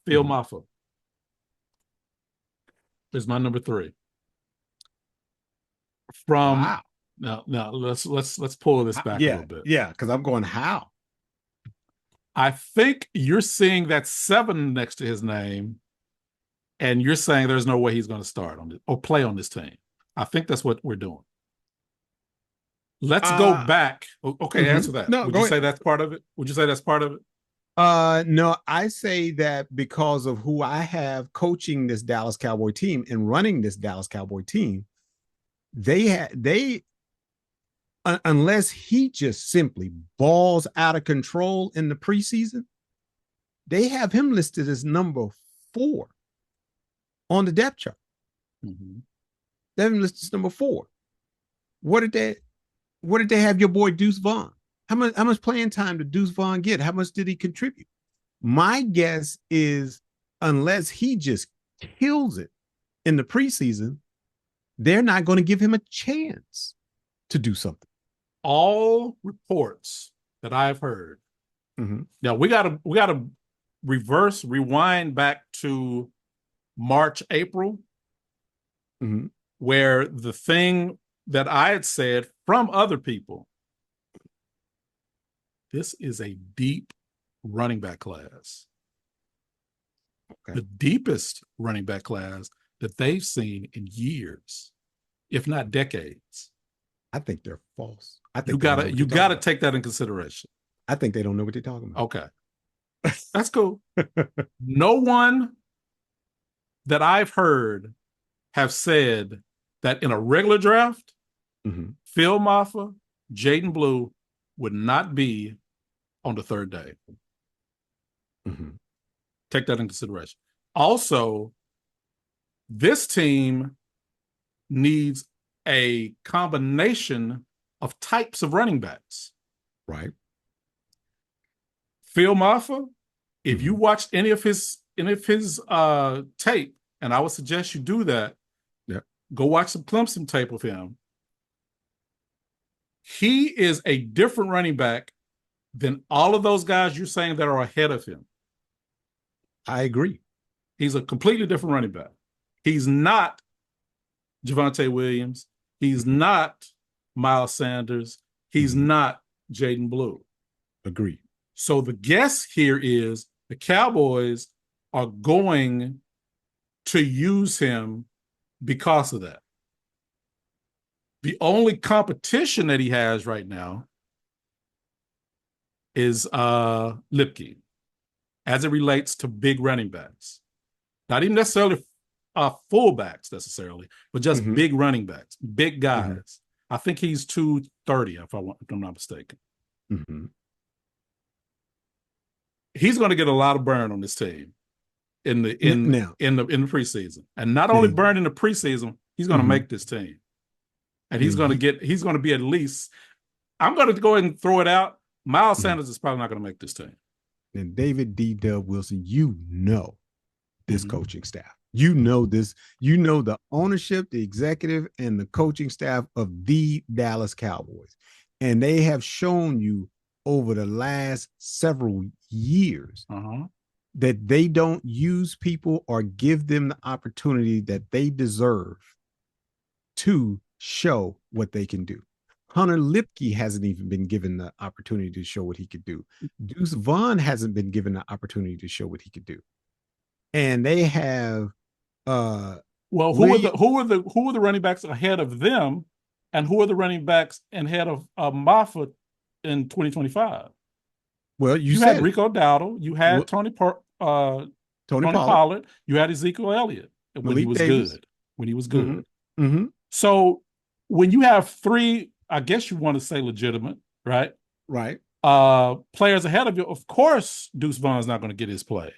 Phil Mafah is my number 3. From Wow. now let's pull this back a Yeah. little bit. Yeah. Because I'm going, how? I think you're seeing that 7 next to his name, and you're saying there's no way he's going to start on it or play on this team. I think that's what we're doing. Let's go Uh, back. Okay, answer that. no, Would you go ahead. say that's part of it? Would you say that's part of it? No, I say that because of who I have coaching this Dallas Cowboy team and running this Dallas Cowboy team, they unless he just simply balls out of control in the preseason, they have him listed as number 4 on the depth chart. Mm-hmm. They have him listed as number 4. What did they have your boy Deuce Vaughn? How much playing time did Deuce Vaughn get? How much did he contribute? My guess is unless he just kills it in the preseason, they're not going to give him a chance to do something. All reports that I've heard. Mm-hmm. Now we gotta rewind back to March, April, Mm-hmm. where the thing that I had said from other people, this is a deep running back class. Okay. The deepest running back class that they've seen in years, if not decades. I think they're false. I You think they don't know gotta what you they're talking gotta about. take that in consideration. I think they don't know what they're talking about. Okay. That's cool. No one that I've heard have said that in a regular draft, Mm-hmm. Phil Mafah, Jaden Blue would not be on the 3rd day. Mm-hmm. Take that in consideration. Also, this team needs a combination of types of running backs. Right. Phil Mafah, if Mm-hmm. you watched any of his tape, and I would suggest you do that, Yeah. go watch some Clemson tape of him. He is a different running back than all of those guys you're saying that are ahead of him. I agree. He's a completely different running back. He's not Javonte Williams. He's not Miles Sanders. He's not Jaden Blue. Agree. So the guess here is the Cowboys are going to use him because of that. The only competition that he has right now is Lipke as it relates to big running backs. Not even necessarily fullbacks necessarily, but just big running backs, big guys. I think he's 230 if I'm not mistaken. He's going to get a lot of burn on this team in the preseason, and not only burn in the preseason, he's going to make this team, and he's going to be at least. I'm going to go ahead and throw it out. Miles Sanders is probably not going to make this team. And David D. Dub Wilson, you know this coaching staff. You know this. You know the ownership, the executive, and the coaching staff of the Dallas Cowboys. And they have shown you over the last several years that they don't use people or give them the opportunity that they deserve to show what they can do. Hunter Lipke hasn't even been given the opportunity to show what he could do. Deuce Vaughn hasn't been given the opportunity to show what he could do. And they have who are the running backs ahead of them, and who are the running backs ahead of Mafah in 2025? Well, you had Rico Dowdle, you had Tony Pollard, you had Ezekiel Elliott when he was good. When he was good. So when you have 3, I guess you want to say legitimate, right? Right. Players ahead of you, of course, Deuce Vaughn's not going to get his play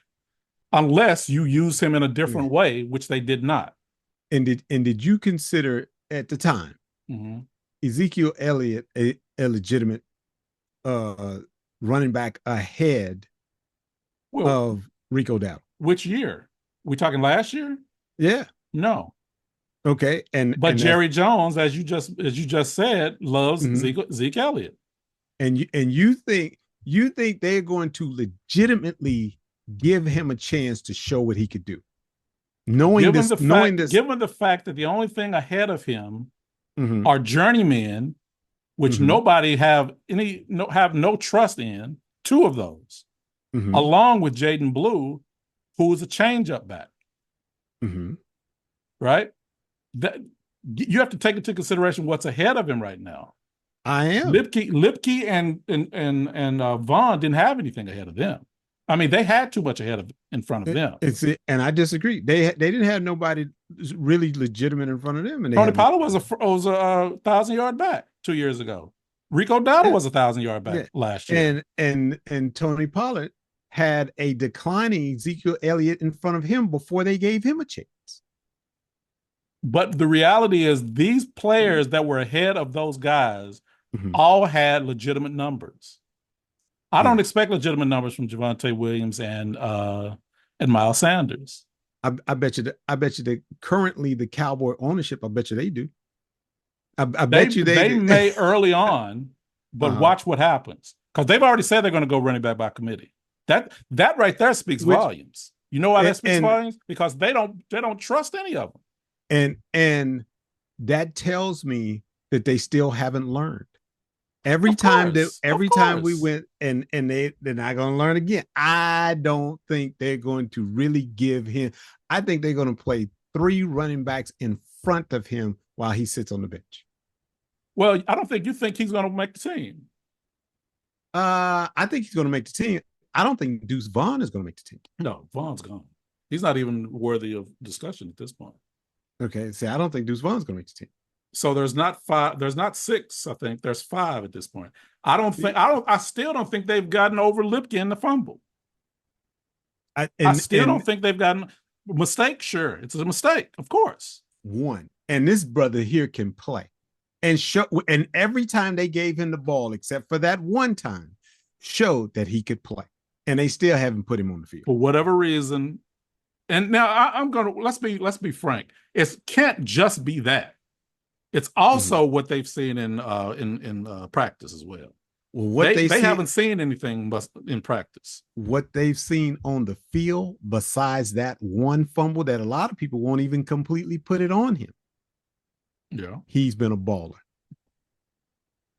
unless you use him in a different way, which they did not. And did you consider at the time Ezekiel Elliott a legitimate running back ahead of Rico Dowdle? Which year? We talking last year? Yeah. No. Okay. But Jerry Jones, as you just said, loves Zeke Elliott. And you think they're going to legitimately give him a chance to show what he could do. Given the fact that the only thing ahead of him are journeymen, which nobody have no trust in, two of those, along with Jaden Blue, who is a change-up back. Right? That you have to take into consideration what's ahead of him right now. I am. Lipke and Vaughn didn't have anything ahead of them. I mean, they had too much in front of them. And I disagree. They didn't have nobody really legitimate in front of them. And Tony Pollard was a 1,000-yard back 2 years ago. Rico Dowdle was a 1,000-yard back last year. And Tony Pollard had a declining Ezekiel Elliott in front of him before they gave him a chance. But the reality is these players that were ahead of those guys all had legitimate numbers. I don't expect legitimate numbers from Javonte Williams and Miles Sanders. I bet you that currently the Cowboy ownership, I bet you they do. I bet you they may early on, but watch what happens. Because they've already said they're going to go running back by committee. That right there speaks volumes. You know why that speaks volumes? Because they don't trust any of them. And that tells me that they still haven't learned. Every time we went and they're not going to learn again. I don't think they're going to really give him. I think they're going to play 3 running backs in front of him while he sits on the bench. Well, I don't think you think he's going to make the team. I think he's going to make the team. I don't think Deuce Vaughn is going to make the team. No, Vaughn's gone. He's not even worthy of discussion at this point. Okay, see, I don't think Deuce Vaughn's going to make the team. So there's not 5. There's not 6. I think there's 5 at this point. I still don't think they've gotten over Lipke in the fumble. I still don't think they've gotten mistake. Sure, it's a mistake, of course. And this brother here can play, and every time they gave him the ball, except for that one time, showed that he could play, and they still haven't put him on the field for whatever reason. And now I'm gonna let's be frank. It can't just be that. It's also what they've seen in practice as well. Well, they haven't seen anything but in practice. What they've seen on the field, besides that one fumble that a lot of people won't even completely put it on him. Yeah, he's been a baller,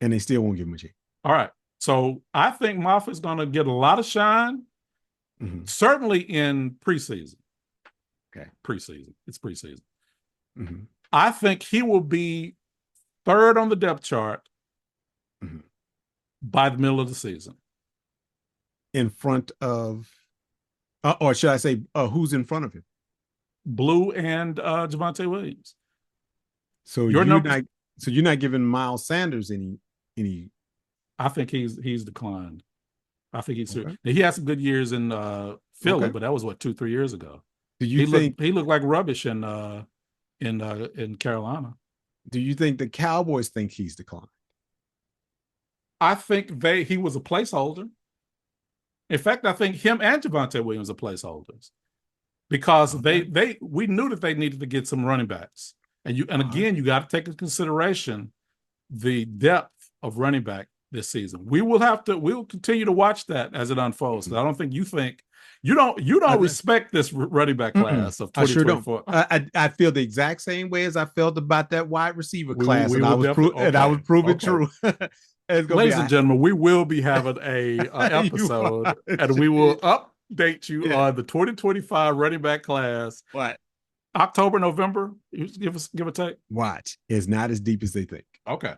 and they still won't give him a chance. All right, so I think Mafah is going to get a lot of shine, certainly in preseason. Okay, preseason. It's preseason. I think he will be 3rd on the depth chart by the middle of the season. In front of, or should I say, who's in front of him? Blue and Javonte Williams. So you're not giving Miles Sanders any. I think he's declined. I think he had some good years in Philly, but that was 2-3 years ago. Do you think he looked like rubbish in Carolina? Do you think the Cowboys think he's declined? I think he was a placeholder. In fact, I think him and Javonte Williams are placeholders because we knew that they needed to get some running backs, and again you got to take into consideration the depth of running back this season. We'll continue to watch that as it unfolds. I don't think you don't respect this running back class of 2024. I sure don't. I feel the exact same way as I felt about that wide receiver class, and I was proven true. Ladies and gentlemen, we will be having a episode, and we will update you on the 2025 running back class. What? October, November? Give or take. Watch. It's not as deep as they think. Okay.